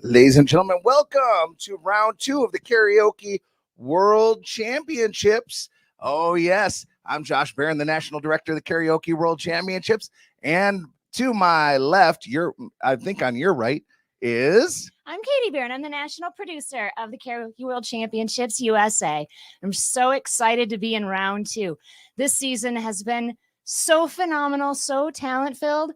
Ladies and gentlemen, welcome to round 2 of the Karaoke World Championships. Oh, yes, I'm Josh Barron, the National Director of the Karaoke World Championships. And to my left, I think on your right, is... I'm Katie Barron. I'm the national producer of the Karaoke World Championships USA. I'm so excited to be in round 2. This season has been so phenomenal, so talent-filled.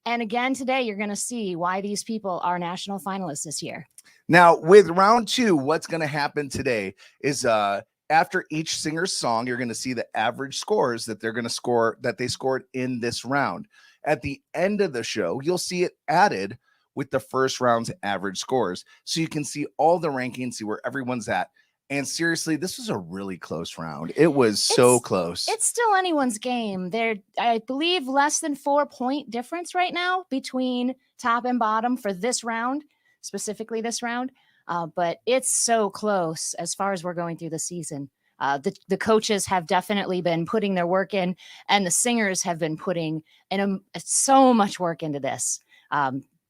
And again, today, you're going to see why these people are national finalists this year. Now, with round 2, what's going to happen today is after each singer's song, you're going to see the average scores that they're going to score, that they scored in this round. At the end of the show, you'll see it added with the first round's average scores. So you can see all the rankings, see where everyone's at. And seriously, this was a really close round. It was so close. It's still anyone's game. There, I believe, less than 4-point difference right now between top and bottom for this round, specifically this round. But it's so close as far as we're going through the season. The coaches have definitely been putting their work in, and the singers have been putting in so much work into this.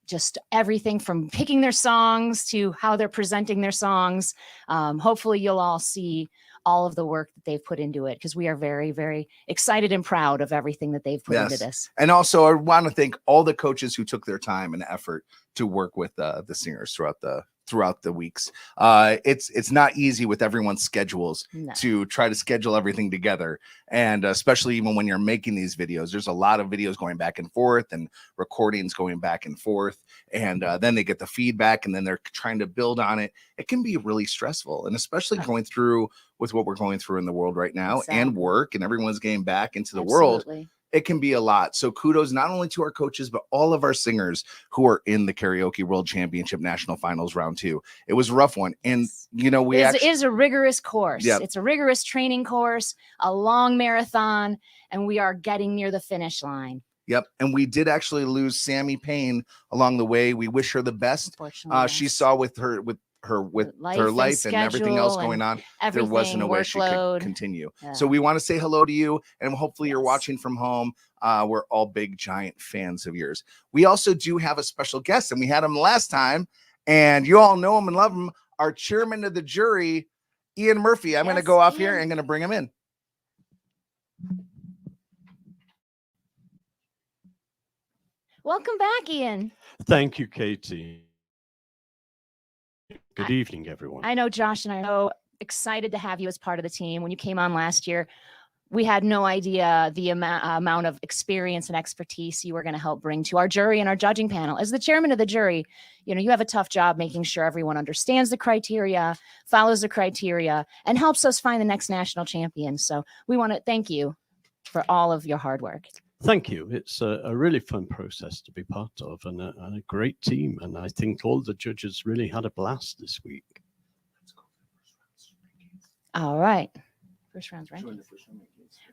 Just everything from picking their songs to how they're presenting their songs. Hopefully you'll all see all of the work that they've put into it, because we are very, very excited and proud of everything that they've put into this. And also I want to thank all the coaches who took their time and effort to work with the singers throughout the weeks. It's not easy with everyone's schedules to try to schedule everything together. And especially even when you're making these videos, there's a lot of videos going back and forth and recordings going back and forth. And then they get the feedback and then they're trying to build on it. It can be really stressful. And especially going through with what we're going through in the world right now and work, and everyone's getting back into the world. It can be a lot. So kudos not only to our coaches, but all of our singers who are in the Karaoke World Championship National Finals Round 2. It was a rough one. And, you know, it is a rigorous course. Yep. It's a rigorous training course, a long marathon, and we are getting near the finish line. Yep. And we did actually lose Sammy Payne along the way. We wish her the best. She saw with her life and everything else going on, there wasn't a way she could continue. So we want to say hello to you, and hopefully you're watching from home. We're all big giant fans of yours. We also do have a special guest, and we had him last time, and you all know him and love him, our chairman of the jury, Ian Murphy. I'm going to go off here and going to bring him in. Welcome back, Ian. Thank you, Katie. Good evening, everyone. I know Josh and I are so excited to have you as part of the team. When you came on last year, we had no idea the amount of experience and expertise you were going to help bring to our jury and our judging panel. As the chairman of the jury, you know, you have a tough job making sure everyone understands the criteria, follows the criteria, and helps us find the next national champion. So we want to thank you for all of your hard work. Thank you. It's a really fun process to be part of, and a great team. And I think all the judges really had a blast this week. All right. First round's rankings.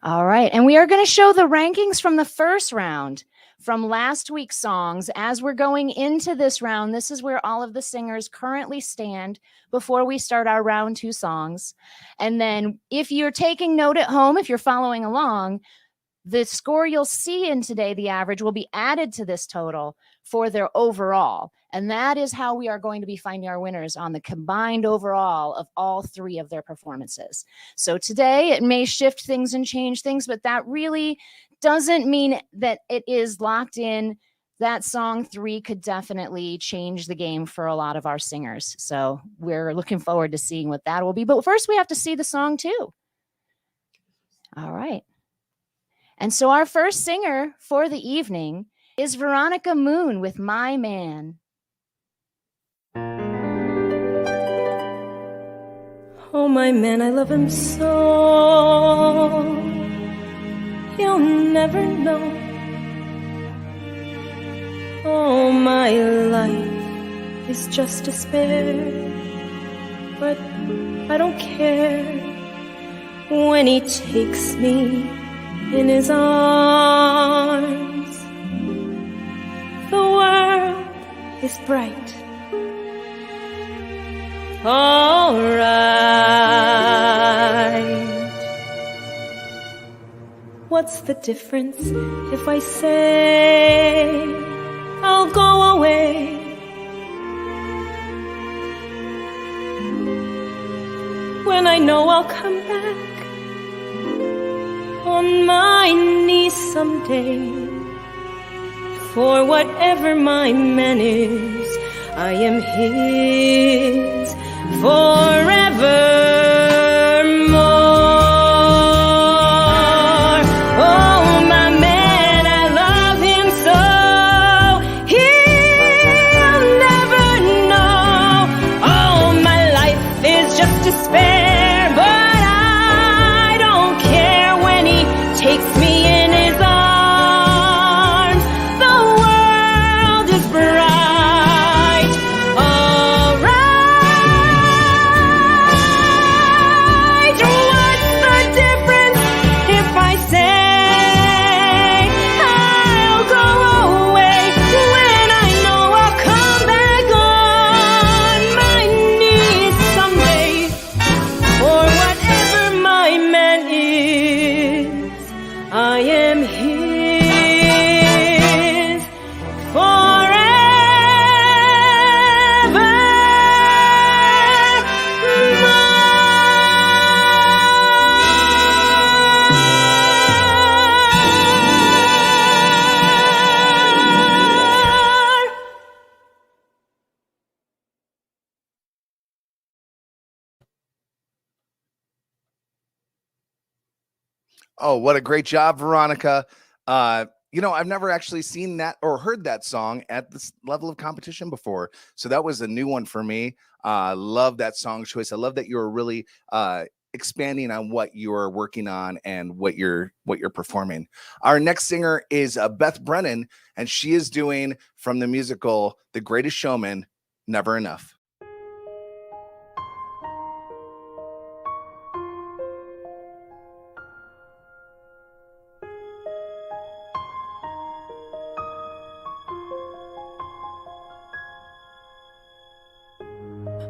All right. And we are going to show the rankings from the first round from last week's songs. As we're going into this round, this is where all of the singers currently stand before we start our round 2 songs. And then if you're taking note at home, if you're following along, the score you'll see in today, the average, will be added to this total for their overall. And that is how we are going to be finding our winners on the combined overall of all 3 of their performances. So today it may shift things and change things, but that really doesn't mean that it is locked in. That song 3 could definitely change the game for a lot of our singers. So we're looking forward to seeing what that will be. But first we have to see the song too. All right. And so our first singer for the evening is Veronica Moon with My Man. Oh, my man, I love him so. You'll never know. Oh, my life is just despair. But I don't care when he takes me in his arms. The world is bright. All right. What's the difference if I say I'll go away? when I know I'll come back on my knees someday. For whatever my man is, I am his forevermore. Oh, my man, I love him so. He'll never know. Oh, my life is just despair, but I don't care when he takes me in his arms. The world is bright. All right. What's the difference if I say I'll go away when I know I'll come back on my knees someday? For whatever my man is, I am his forevermore. Oh, what a great job, Veronica. I've never actually seen that or heard that song at this level of competition before. So that was a new one for me. Love that song choice. I love that you were really expanding on what you are working on and what you're performing. Our next singer is Beth Brennan, and she is doing from the musical The Greatest Showman, Never Enough.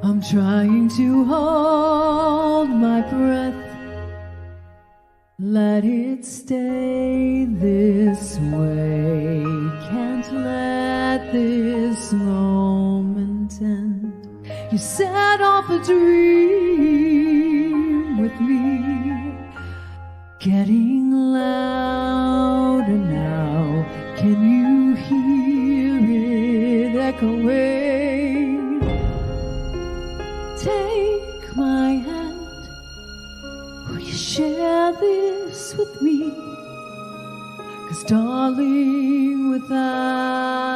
I'm trying to hold my breath, let it stay this way. Can't let this moment end. You set off a dream with me, getting louder now. Can you hear it echoing? Take my hand, will you share this with me? 'Cause darling, without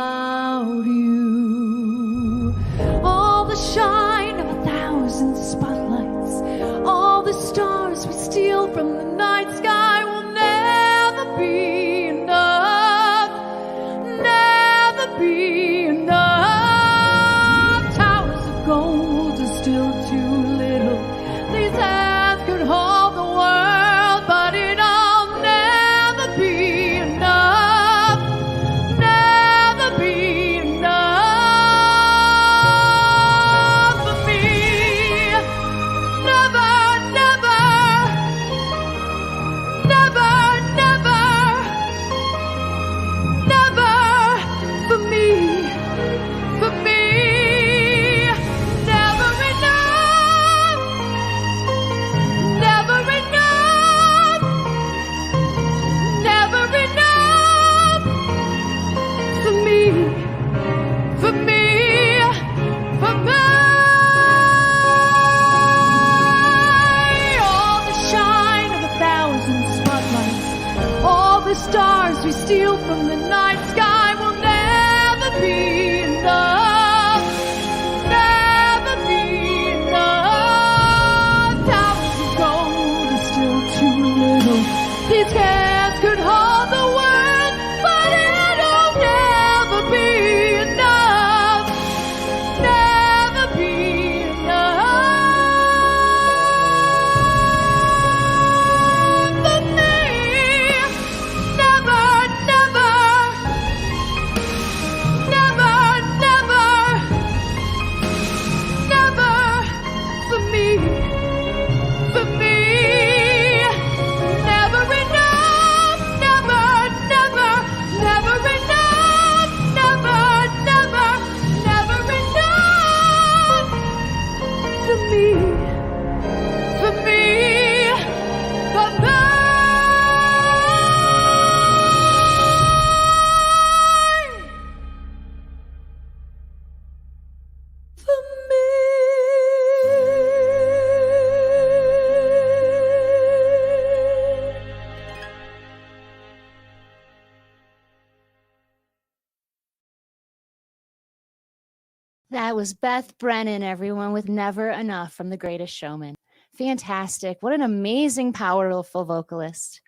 you, all the shine of 1,000 spotlights, all the stars we steal from the night sky will never be enough, never be enough. Towers of gold are still too little. These hands could hold the world, but it'll never be enough, never be enough. That was Beth Brennan, everyone, with Never Enough from The Greatest Showman. Fantastic. What an amazing, powerful vocalist.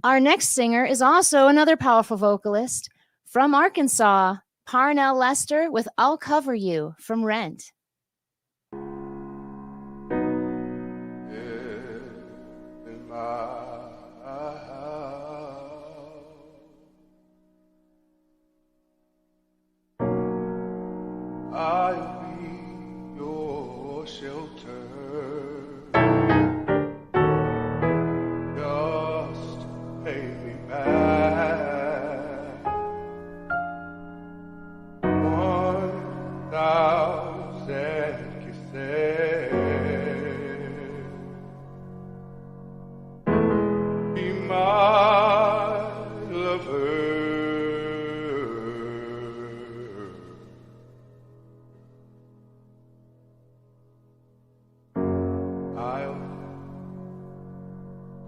Our next singer is also another powerful vocalist from Arkansas, Parnell Lester with I'll Cover You from Rent. In my house, I'll be your shelter. Just pay me back 1,000 kisses. Be my lover. I'll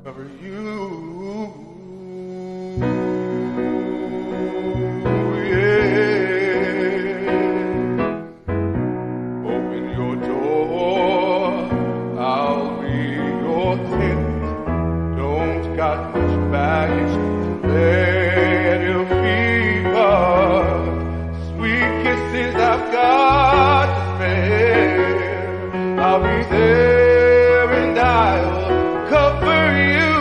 cover you. Yeah. Open your door. I'll be your tent. Don't got much baggage to let you fever. Sweet kisses I've got to spare. I'll be there and I'll cover you.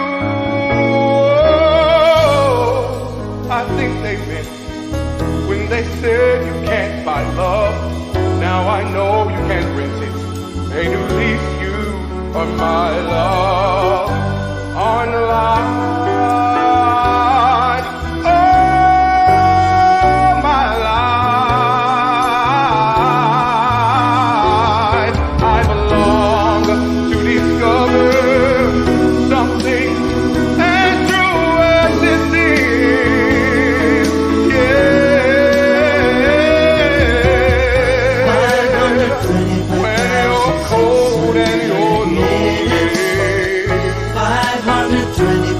Oh, I think they meant when they said you can't buy love. Now I know you can't rent it. They knew at least you are my love on the line. Oh, my life. I belong to discover something as true as this is. Yeah. When you're cold and you're lonely.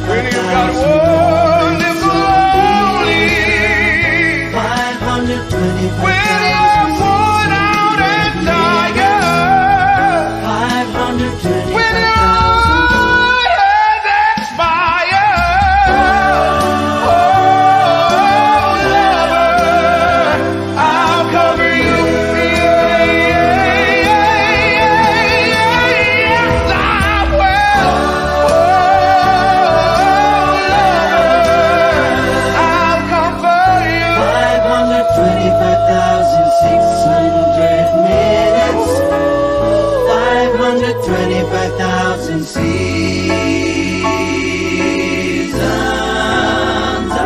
When you got wonderful lonely. When you're worn out and tired. When your has expired. Oh, lover, I'll cover you. Yes, I will. I'll comfort you. 525,600 minutes. 525,000 seasons of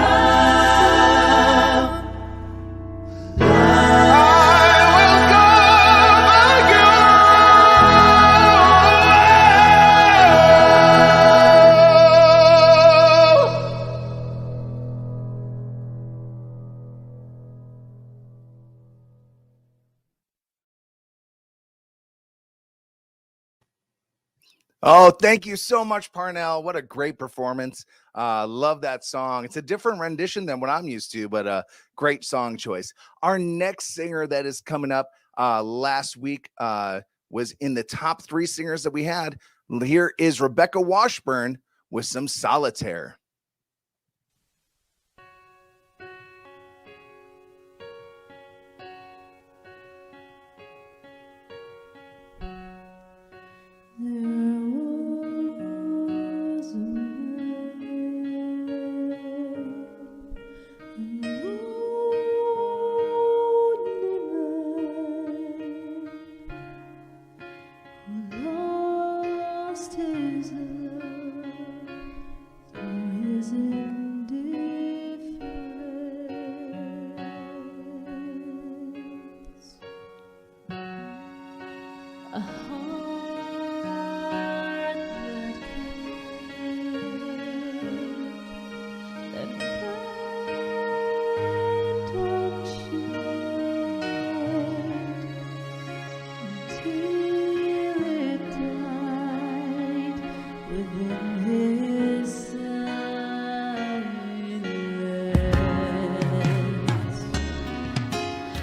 Oh, thank you so much, Parnell. What a great performance. Love that song. It's a different rendition than what I'm used to, but a great song choice. Our next singer that is coming up last week was in the top 3 singers that we had. Here is Rebecca Washburn with some Solitaire.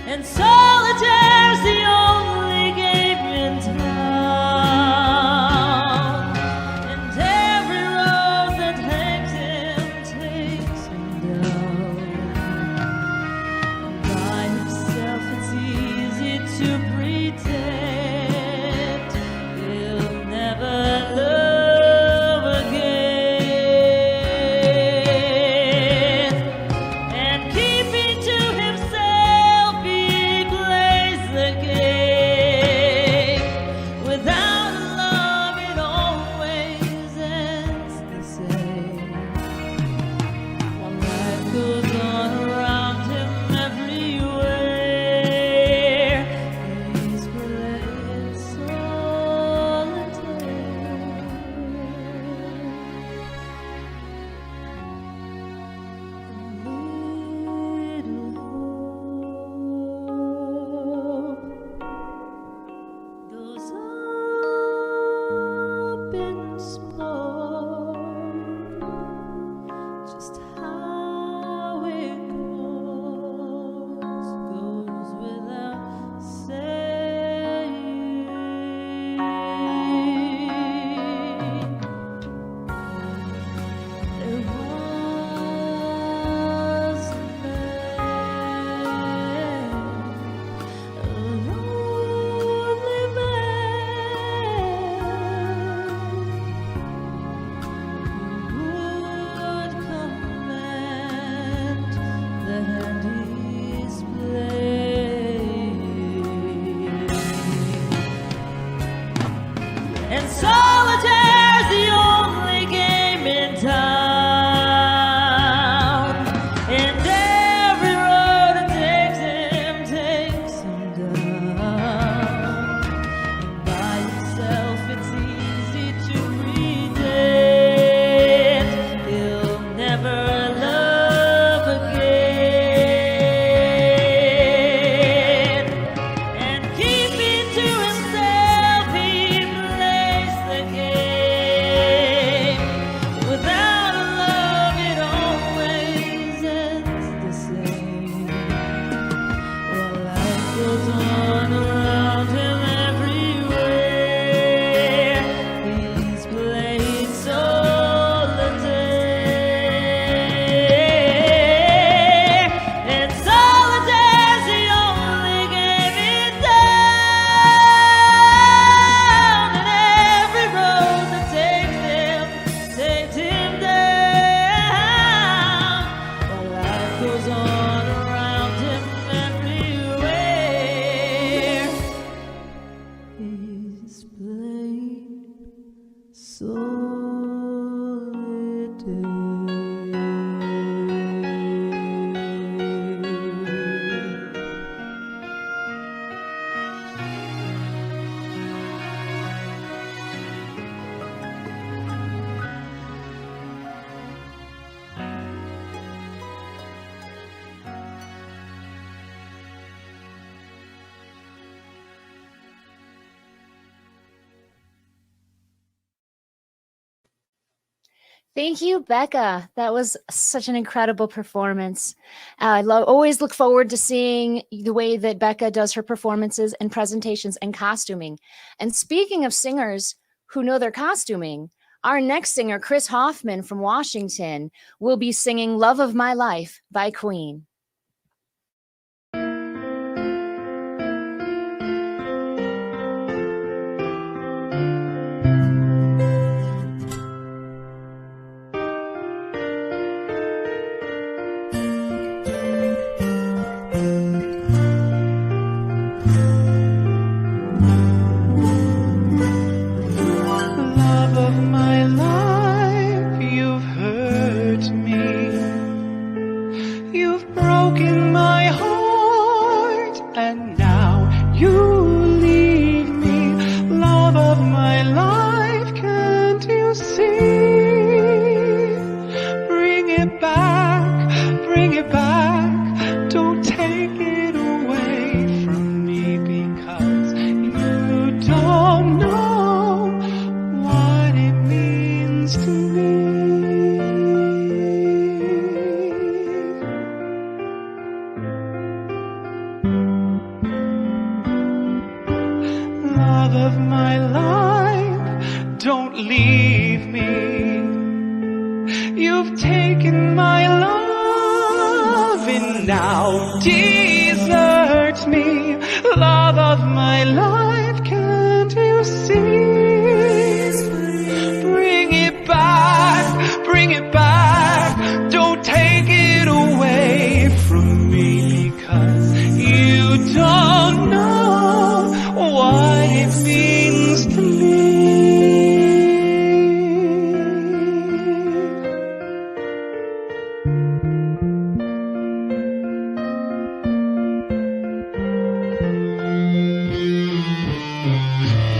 And solitaire's the goes on around him everywhere. He's playing solitaire, and solitaire's the only game in town. And every road that takes him down. But life goes on around him everywhere. He's playing solitaire. Thank you, Becca. That was such an incredible performance. I always look forward to seeing the way that Becca does her performances and presentations and costuming. And speaking of singers who know their costuming, our next singer, Chris Hoffman from Washington, will be singing Love of My Life by Queen. Love of my life, you've hurt me. You've broken my heart, and now you leave me. Love of my life, can't you see? Bring it back, bring it back. Don't take it away from me, because you don't know what it means to me. Love of my life, don't leave me. You've taken my love and now desert me. Love of my life, can't you see? Bring it back, bring it back. Don't take it away from me, because you don't know what it means to me.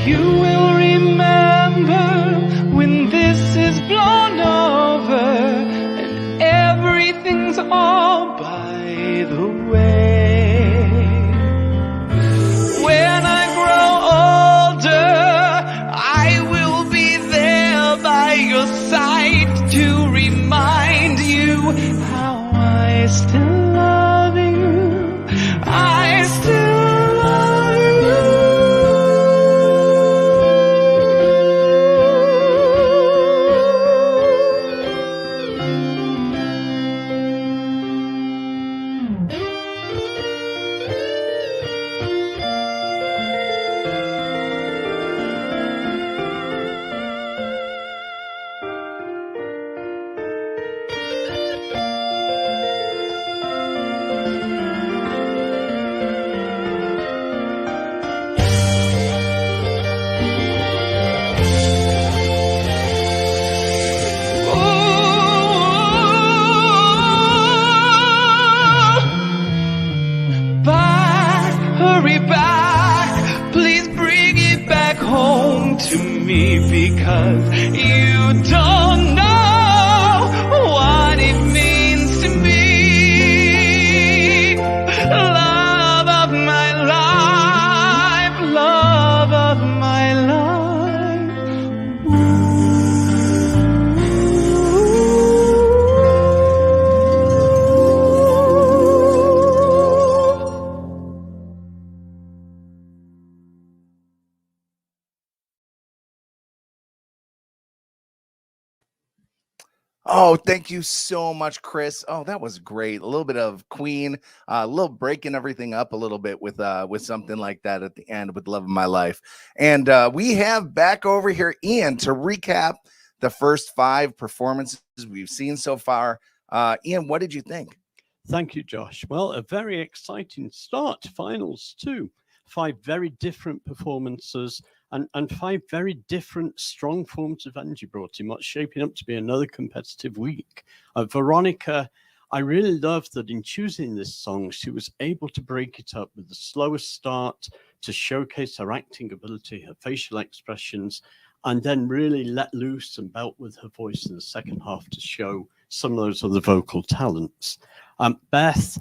You will remember when this is blown over and everything's all by the way. When I grow older, I will be there by your side to remind you how I still love you. I still love back, hurry back, please bring it back home to me, because you don't know what it means to me. Love of my life, love of my life. Oh, thank you so much, Chris. Oh, that was great. A little bit of Queen, a little breaking everything up a little bit with something like that at the end with Love of My Life. And we have back over here Ian to recap the first 5 performances we've seen so far. Ian, what did you think? Thank you, Josh. Well, a very exciting start to finals too. 5 very different performances and 5 very different strong forms of energy brought in what's shaping up to be another competitive week. Veronica, I really loved that in choosing this song, she was able to break it up with the slower start to showcase her acting ability, her facial expressions, and then really let loose and belt with her voice in the second half to show some of those other vocal talents. Beth,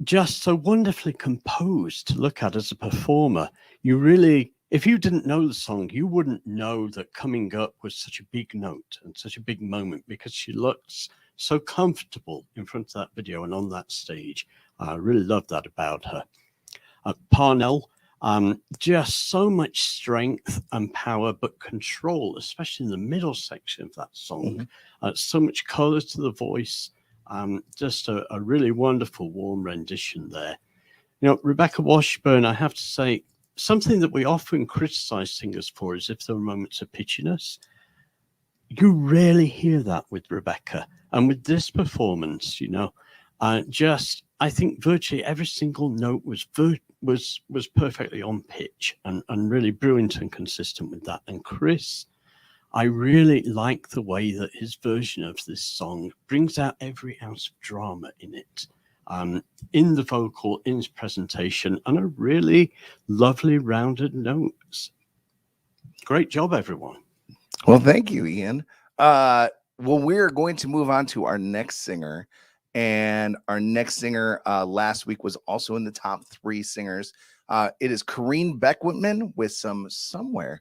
just so wonderfully composed to look at as a performer. You really, if you didn't know the song, you wouldn't know that Coming Up was such a big note and such a big moment because she looks so comfortable in front of that video and on that stage. I really love that about her. Parnell, just so much strength and power, but control, especially in the middle section of that song. So much color to the voice. Just a really wonderful, warm rendition there. You know, Rebecca Washburn, I have to say, something that we often criticize singers for is if there are moments of pitchiness. You rarely hear that with Rebecca. And with this performance, you know, I think virtually every single note was perfectly on pitch and really brilliant and consistent with that. And Chris, I really like the way that his version of this song brings out every ounce of drama in it, in the vocal, in his presentation, and a really lovely rounded notes. Great job, everyone. Well, thank you, Ian. Well, we're going to move on to our next singer. And our next singer last week was also in the top 3 singers. It is Corrine Beckwitman with Somewhere.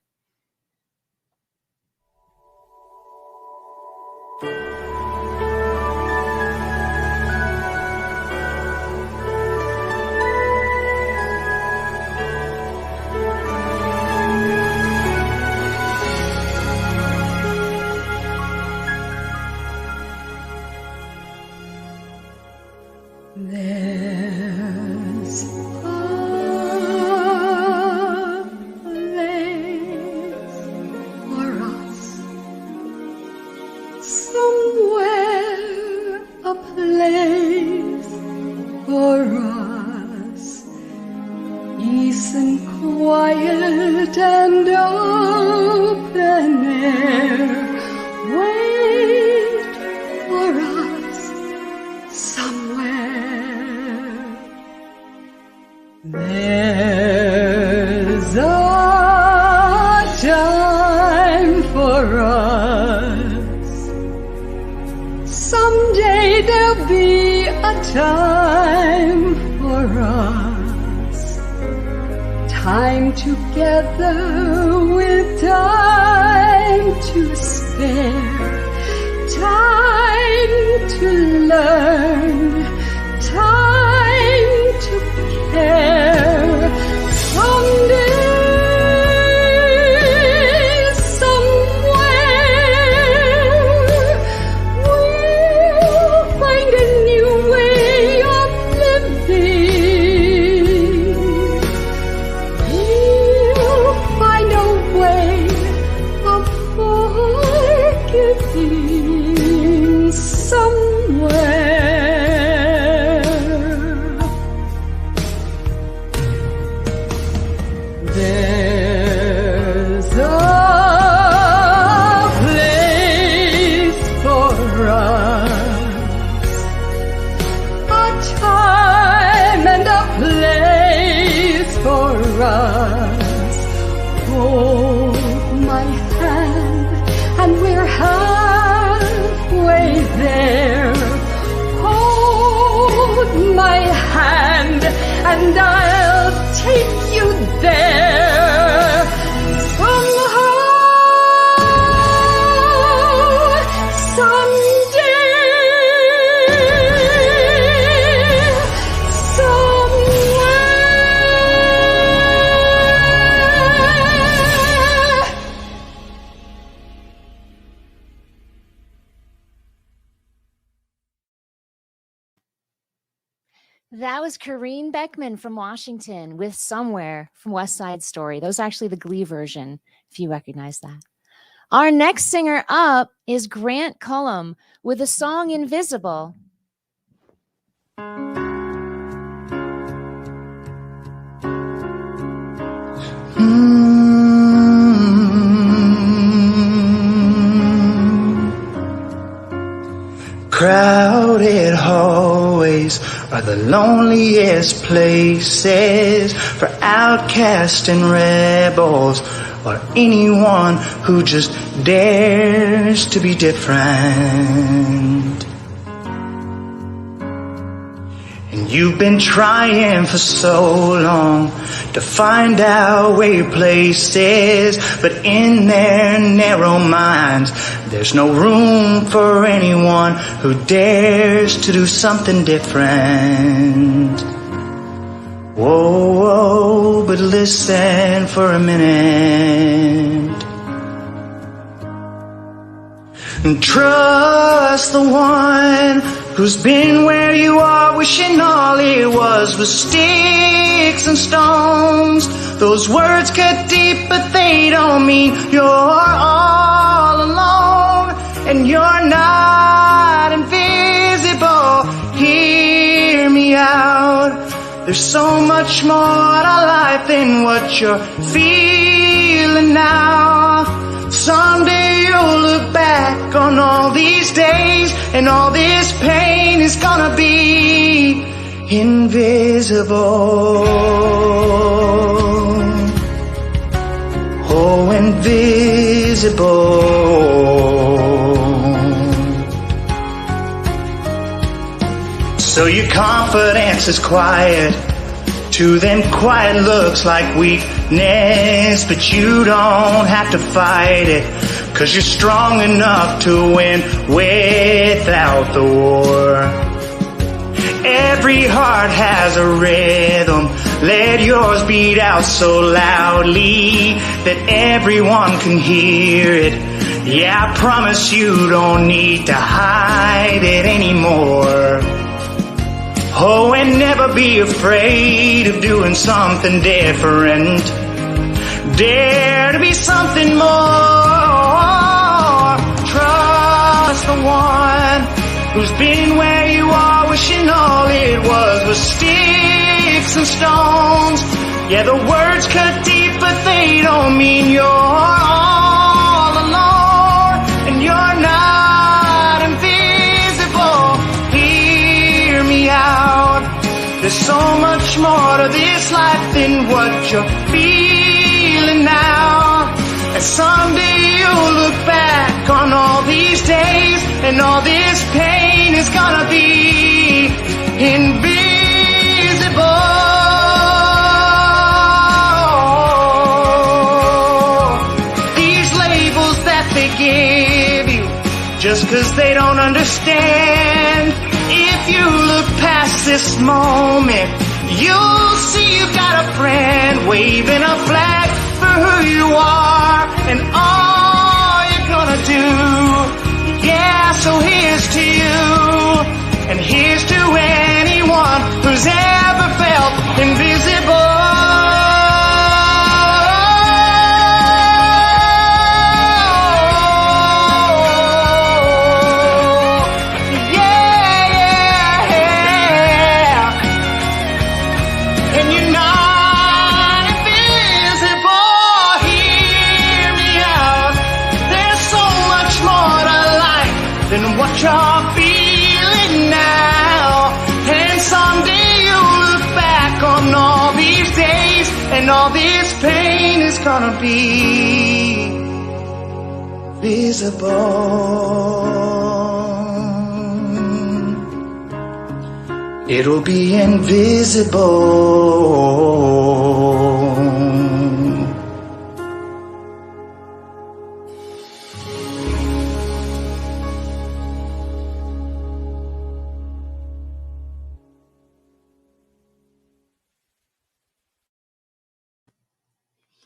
There's a place for us, peace and quiet and open air. Wait for us somewhere. There's a time for us. Someday there'll be a time for us. Time together with time to spare. Time to learn. Time to care. Someday. And I'll take you there somehow, someday, somewhere. That was Corrine Beckman from Washington with Somewhere from West Side Story. That was actually the Glee version, if you recognize that. Our next singer up is Grant Cullum with the song Invisible. Crowded hallways are the loneliest places for outcasts and rebels, or anyone who just dares to be different. And you've been trying for so long to find out where your place is, but in their narrow minds there's no room for anyone who dares to do something different. Whoa, whoa, but listen for a minute. And trust the one who's been where you are, wishing all it was sticks and stones. Those words cut deep, but they don't mean you're all alone. And you're not invisible. Hear me out. There's so much more to life than what you're feeling now. Someday you'll look back on all these days, and all this pain is gonna be invisible. Oh, invisible. So your confidence is quiet. To them, quiet looks like weakness, but you don't have to fight it, 'cause you're strong enough to win without the war. Every heart has a rhythm. Let yours beat out so loudly that everyone can hear it. Yeah, I promise you don't need to hide it anymore. Oh, and never be afraid of doing something different. Dare to be something more. Trust the one who's been where you are, wishing all it was sticks and stones. Yeah, the words cut deep, but they don't mean you're all alone. And you're not invisible. Hear me out. There's so much more to this life than what you're feeling now. And someday you'll look back on all these days, and all this pain is gonna be invisible. These labels that they give you, just 'cause they don't understand. If you look past this moment, you'll see you've got a friend waving a flag for who you are and all you're gonna do. Yeah, so here's to you, and here's to anyone who's ever felt invisible. What you're feeling now, and someday you'll look back on all these days, and all this pain is gonna be visible. It'll be invisible.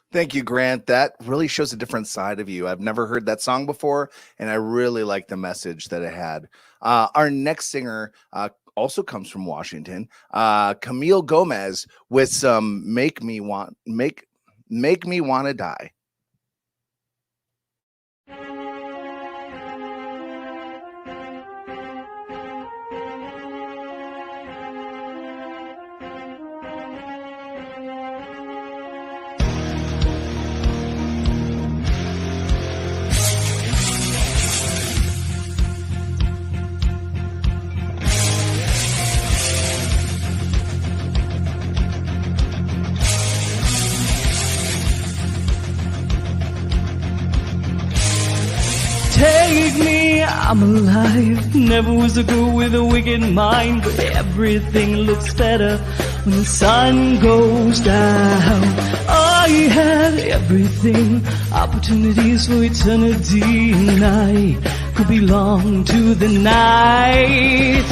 Thank you, Grant. That really shows a different side of you. I've never heard that song before, and I really like the message that it had. Our next singer also comes from Washington. Camille Gomez with some Make Me Wanna Die. Take me, I'm alive. Never was a girl with a wicked mind, but everything looks better when the sun goes down. I had everything, opportunities for eternity, and I could belong to the night.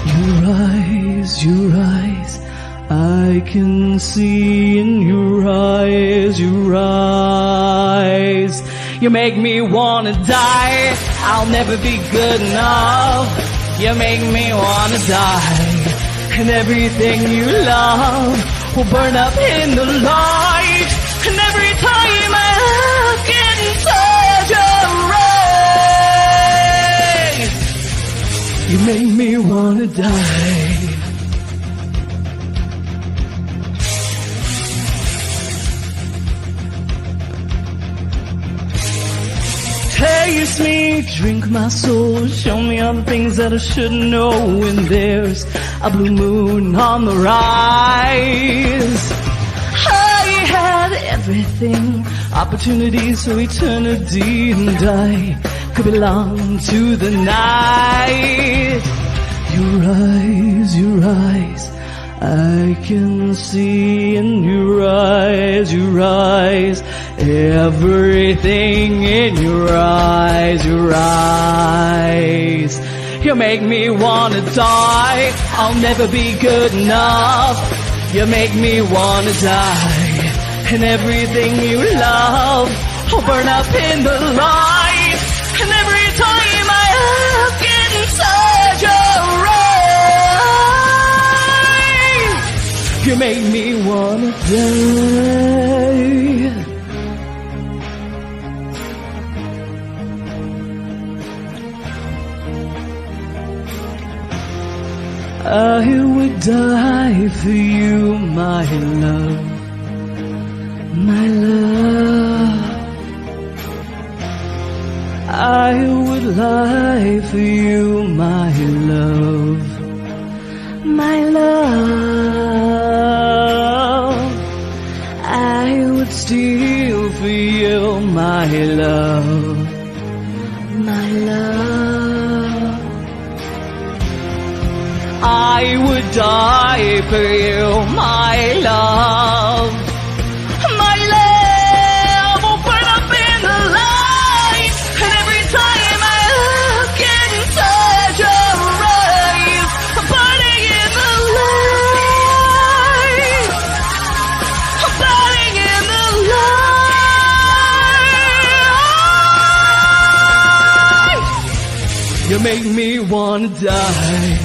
Your eyes, I can see in your eyes, your eyes. You make me wanna die. I'll never be good enough. You make me wanna die. And everything you love will burn up in the light. And every time I look inside your eyes, you make me wanna die. Taste me, drink my soul, show me all the things that I should know. When there's a blue moon on the rise, I had everything, opportunities for eternity, and I could belong to the night. Your eyes, I can see in your eyes, everything in your eyes, You make me wanna die. I'll never be good enough. You make me wanna die. And everything you love will burn up in the light. And every time I look inside your eyes, you make me wanna die. I would die for you, my love, my love. I would lie for you, my love, my love. I would steal for you, my love, my love. I would die for you, my love. My love will burn up in the light. And every time I look inside your eyes, I'm burning in the light. I'm burning in the light. You make me wanna die.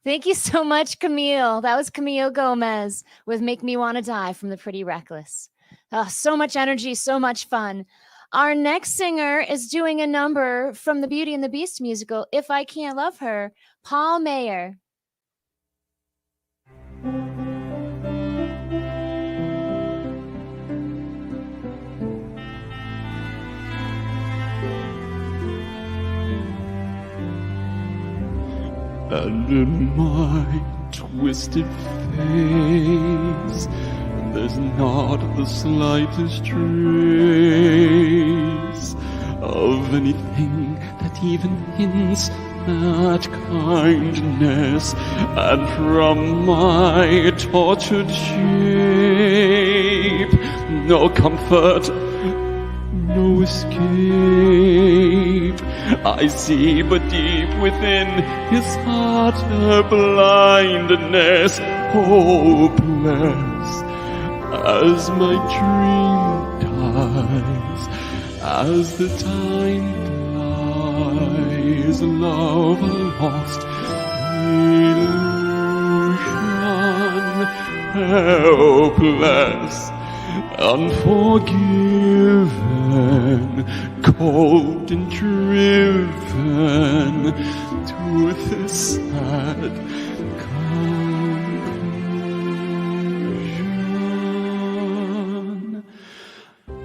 Thank you so much, Camille. That was Camille Gomez with Make Me Wanna Die from The Pretty Reckless. Oh, so much energy, so much fun. Our next singer is doing a number from the Beauty and the Beast musical, If I Can't Love Her, Paul Mayer. And in my twisted face, there's not the slightest trace of anything that even hints that kindness, and from my tortured shape, no comfort, no escape. I see, but deep within his heart a blindness, hopeless, as my dream dies, as the time dies, love lost illusion, helpless, unforgiven, cold and driven to this sad conclusion.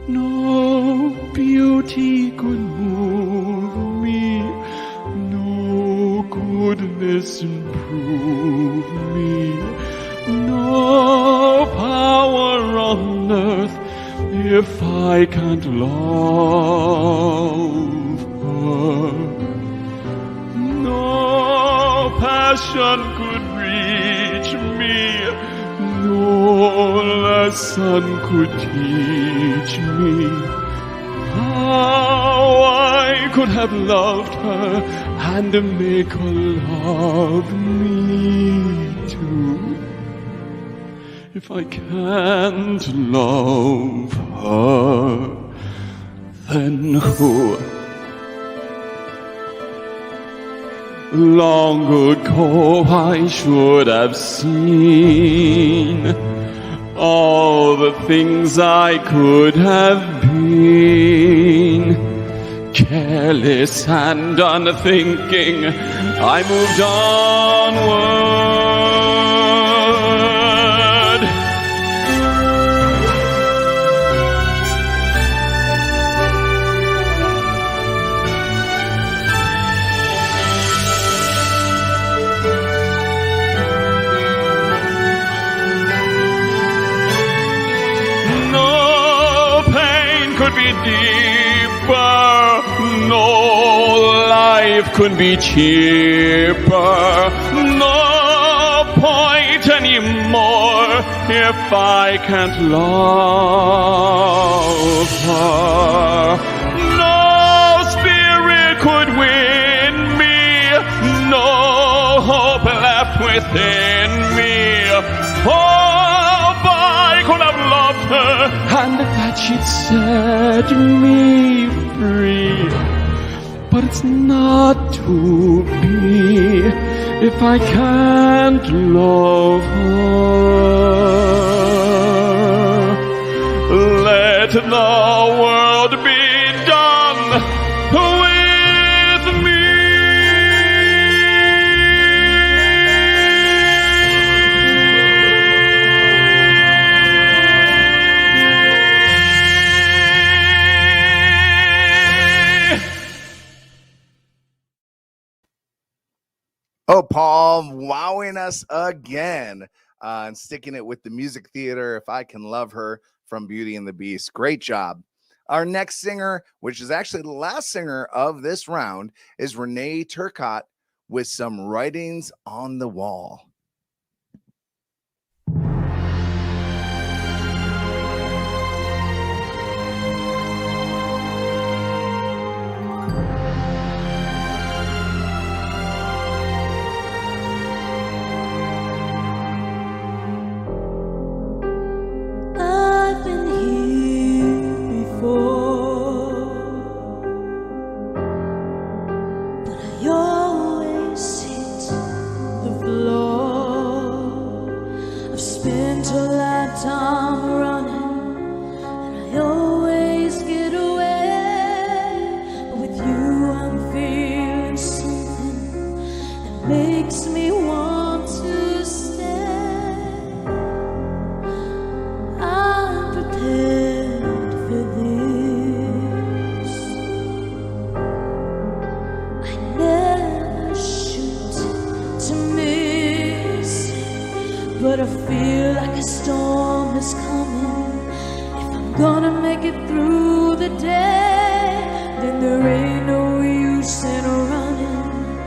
No beauty could move me, no goodness improve me, no power on earth if I can't love her. No passion could reach me, no lesson could teach me how I could have loved her and make her love me too. If I can't love her, then who? Long ago I should have seen all the things I could have been. Careless and unthinking, I moved onward. Could be deeper, no life could be cheaper, no point anymore if I can't love her. No spirit could win me, no hope left within me. Oh, I could have loved her, and that she'd set me free. But it's not to be if I can't love her. Let the world be done with me. Oh, Paul, wowing us again and sticking it with the music theater. If I Can Love Her from Beauty and the Beast. Great job. Our next singer, which is actually the last singer of this round, is Renee Turcotte with Some Writings on the Wall. But I feel like a storm is coming. If I'm gonna make it through the day, then there ain't no use in running.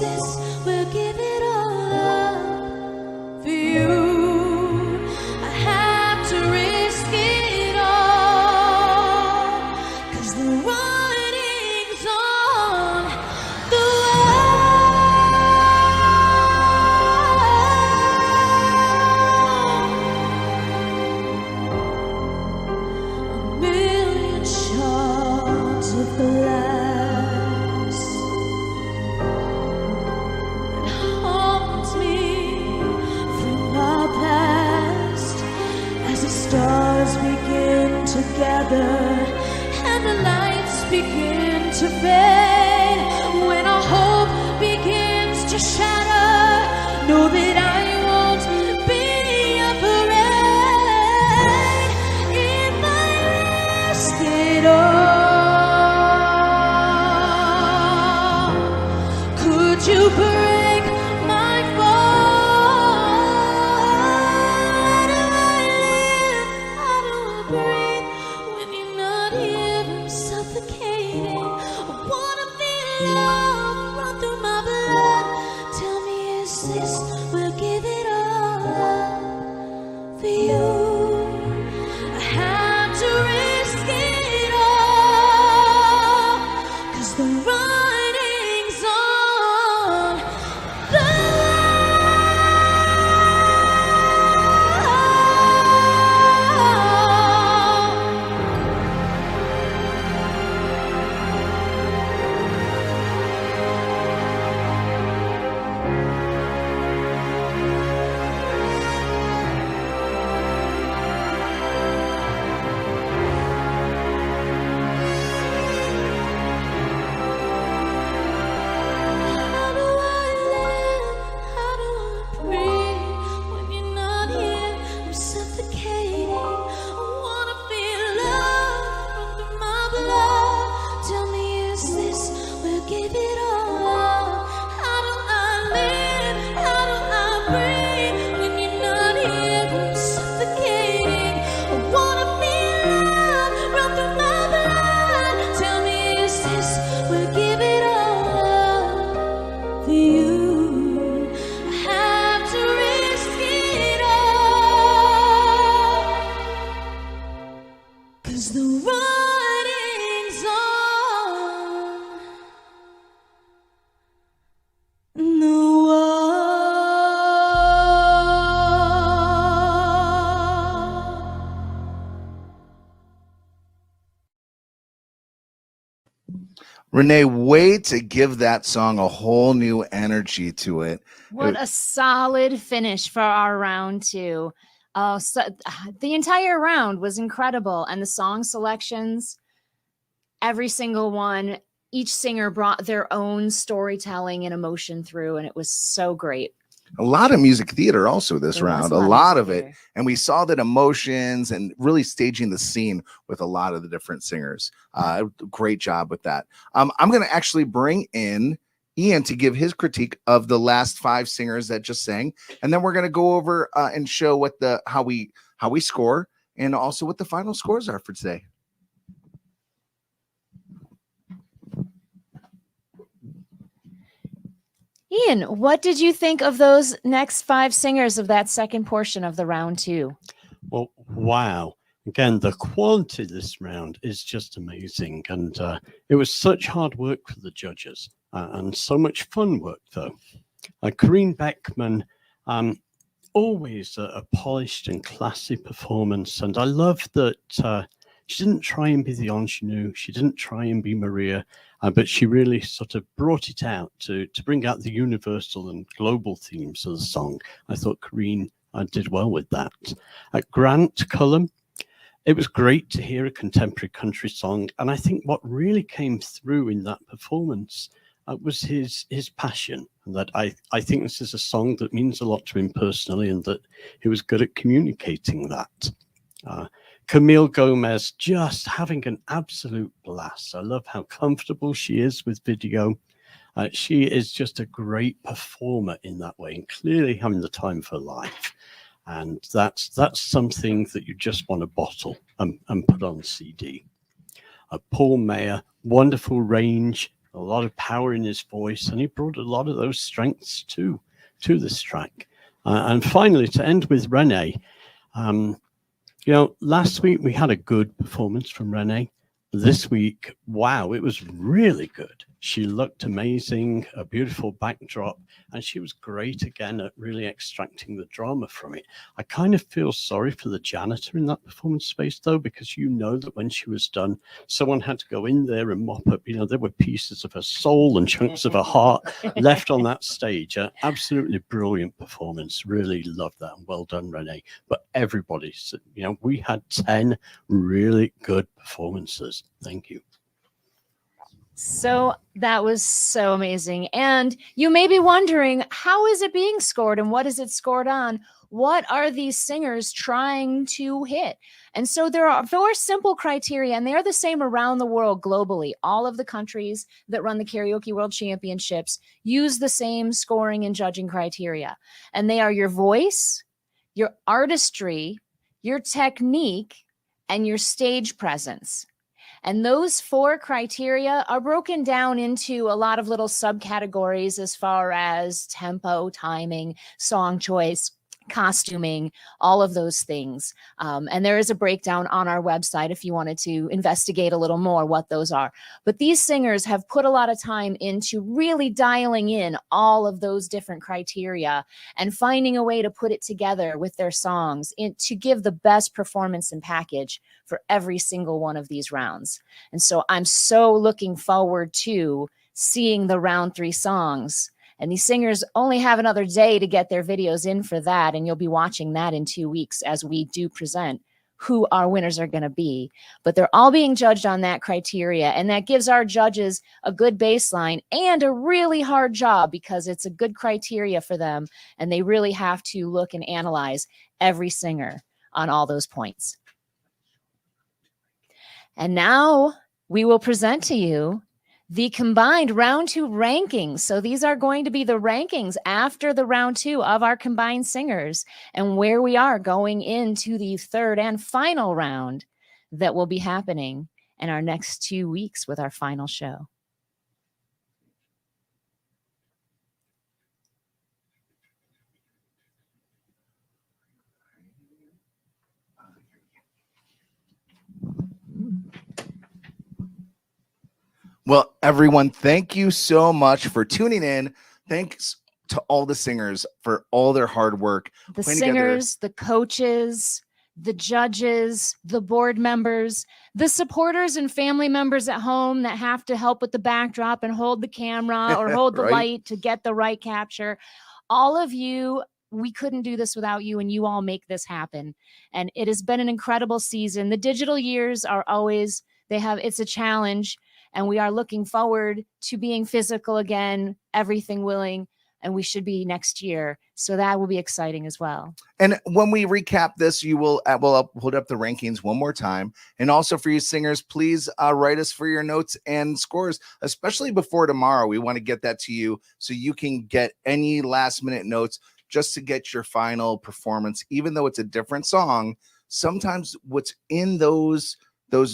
this, we'll give it all up for you. I have to risk it all, 'cause the writing's on the wall. A million shards of glass that haunts me from our past, as the stars begin to gather and the lights begin to fade. When our hope begins to shatter, know that I won't be afraid. If I risk it all, could you break my fall? How do I live? How do I breathe when you're not here? I'm suffocating. I wanna feel love run through my blood. Tell me, is this, we'll give it all up for you. I have to risk it all, 'cause the writing's on the How do I live? How do I breathe when you're not here? I'm suffocating. I wanna feel love run through my blood. Tell me, is this, we'll give it all up. How do I live? How do I breathe when you're not here? I'm suffocating. I wanna feel love run through my blood. Tell me, is this, we'll give it all up for you. I have to risk it all, 'cause the writing's on the wall. Renee, way to give that song a whole new energy to it. What a solid finish for our round two. The entire round was incredible, and the song selections, every single one, each singer brought their own storytelling and emotion through, and it was so great. A lot of music theater also this There was round, a a lot of lot music of it. theater. And we saw that emotions and really staging the scene with a lot of the different singers. Great job with that. I'm going to actually bring in Ian to give his critique of the last 5 singers that just sang. And then we're going to go over and show what how we score and also what the final scores are for today. Ian, what did you think of those next 5 singers of that second portion of the round two? Well, wow. Again, the quality of this round is just amazing. And it was such hard work for the judges and so much fun work, though. Corinne Beckman, always a polished and classy performance. And I love that she didn't try and be the ingenue. She didn't try and be Maria, but she really sort of brought it out to bring out the universal and global themes of the song. I thought Corinne did well with that. Grant Cullum, it was great to hear a contemporary country song. And I think what really came through in that performance was his passion. And that I think this is a song that means a lot to him personally, and that he was good at communicating that. Camille Gomez, just having an absolute blast. I love how comfortable she is with video. She is just a great performer in that way, and clearly having the time of her life. And that's something that you just want to bottle and put on CD. Paul Mayer, wonderful range, a lot of power in his voice, and he brought a lot of those strengths to this track. And finally, to end with Renee, last week we had a good performance from Renee. This week, wow, it was really good. She looked amazing, a beautiful backdrop, and she was great again at really extracting the drama from it. I kind of feel sorry for the janitor in that performance space, though, because that when she was done, someone had to go in there and mop up. There were pieces of her soul and chunks of her heart left on that stage. Absolutely brilliant performance. Really loved that. Well done, Renee. But everybody, we had 10 really good performances. Thank you. So that was so amazing. And you may be wondering, how is it being scored and what is it scored on? What are these singers trying to hit? And so there are 4 simple criteria, and they're the same around the world globally. All of the countries that run the Karaoke World Championships use the same scoring and judging criteria. And they are your voice, your artistry, your technique, and your stage presence. And those 4 criteria are broken down into a lot of little subcategories as far as tempo, timing, song choice, costuming, all of those things. And there is a breakdown on our website if you wanted to investigate a little more what those are. But these singers have put a lot of time into really dialing in all of those different criteria and finding a way to put it together with their songs to give the best performance and package for every single one of these rounds. And so I'm so looking forward to seeing the round 3 songs. And these singers only have another day to get their videos in for that. And you'll be watching that in 2 weeks as we do present who our winners are going to be. But they're all being judged on that criteria. And that gives our judges a good baseline and a really hard job because it's a good criteria for them. And they really have to look and analyze every singer on all those points. And now we will present to you the combined round 2 rankings. So these are going to be the rankings after the round 2 of our combined singers and where we are going into the 3rd and final round that will be happening in our next 2 weeks with our final show. Well, everyone, thank you so much for tuning in. Thanks to all the singers for all their hard work. The singers, the coaches, the judges, the board members, the supporters and family members at home that have to help with the backdrop and hold the camera or hold the light to get the right capture. All of you, we couldn't do this without you, and you all make this happen. And it has been an incredible season. The digital years are always, it's a challenge. And we are looking forward to being physical again, everything willing, and we should be next year. So that will be exciting as well. And when we recap this, we'll hold up the rankings one more time. And also for you singers, please write us for your notes and scores, especially before tomorrow. We want to get that to you so you can get any last minute notes just to get your final performance. Even though it's a different song, sometimes what's in those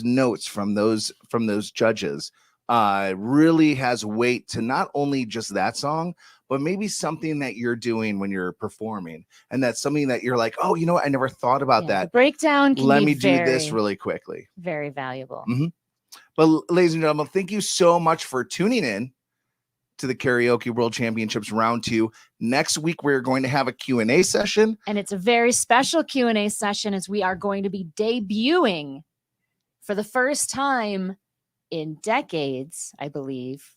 notes from those judges really has weight to not only just that song, but maybe something that you're doing when you're performing. And that's something that you're like, oh, you know what? I never thought about that. The breakdown can Let me do this really quickly. Very valuable. Mm-hmm. But ladies and gentlemen, thank you so much for tuning in to the Karaoke World Championships Round 2. Next week, we're going to have a Q&A session. And it's a very special Q&A session as we are going to be debuting for the first time in decades, I believe,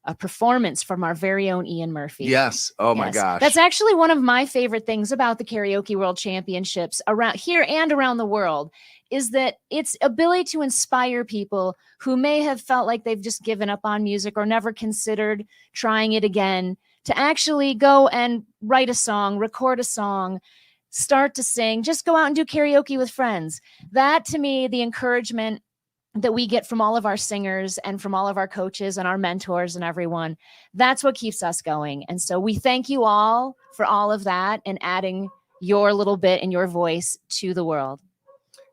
a performance from our very own Ian Murphy. Yes. Oh my gosh. That's actually one of my favorite things about the Karaoke World Championships around here and around the world is that its ability to inspire people who may have felt like they've just given up on music or never considered trying it again to actually go and write a song, record a song, start to sing, just go out and do karaoke with friends. That, to me, the encouragement that we get from all of our singers and from all of our coaches and our mentors and everyone, that's what keeps us going. And so we thank you all for all of that and adding your little bit and your voice to the world.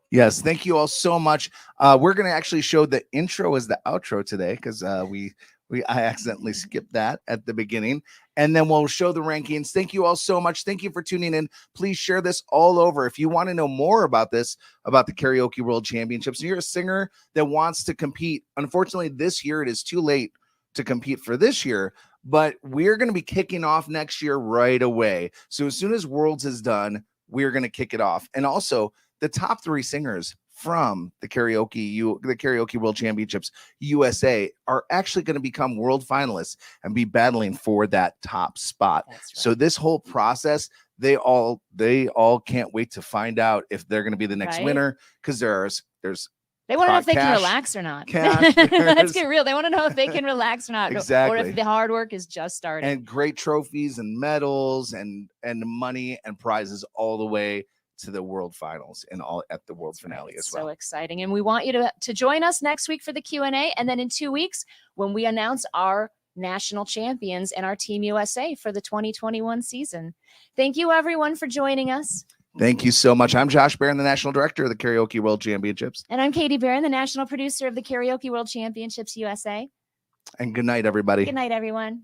Yes, thank you all so much. We're going to actually show the intro as the outro today because we I accidentally skipped that at the beginning. And then we'll show the rankings. Thank you all so much. Thank you for tuning in. Please share this all over. If you want to know more about this, about the Karaoke World Championships, and you're a singer that wants to compete, unfortunately, this year it is too late to compete for this year, but we're going to be kicking off next year right away. So as soon as Worlds is done, we're going to kick it off. And also the top 3 singers from the Karaoke World Championships USA are actually going to become world finalists and be battling for that top spot. That's right. So this whole process, they all can't wait to find out if they're going to be the next Right? winner, because there's They want to know if they can cash- relax or not. cash, Let's there's- get real. They want to know if they can relax or not, or Exactly. if the hard work is just starting. and great trophies and medals and money and prizes all the way to the world finals and all at the world finale It's as well. so exciting. And we want you to join us next week for the Q&A. And then in 2 weeks, when we announce our national champions and our Team USA for the 2021 season. Thank you, everyone, for joining us. Thank you so much. I'm Josh Barron, the National Director of the Karaoke World Championships. And I'm Katie Barron, the National Producer of the Karaoke World Championships USA. And good night, everybody. Good night, everyone.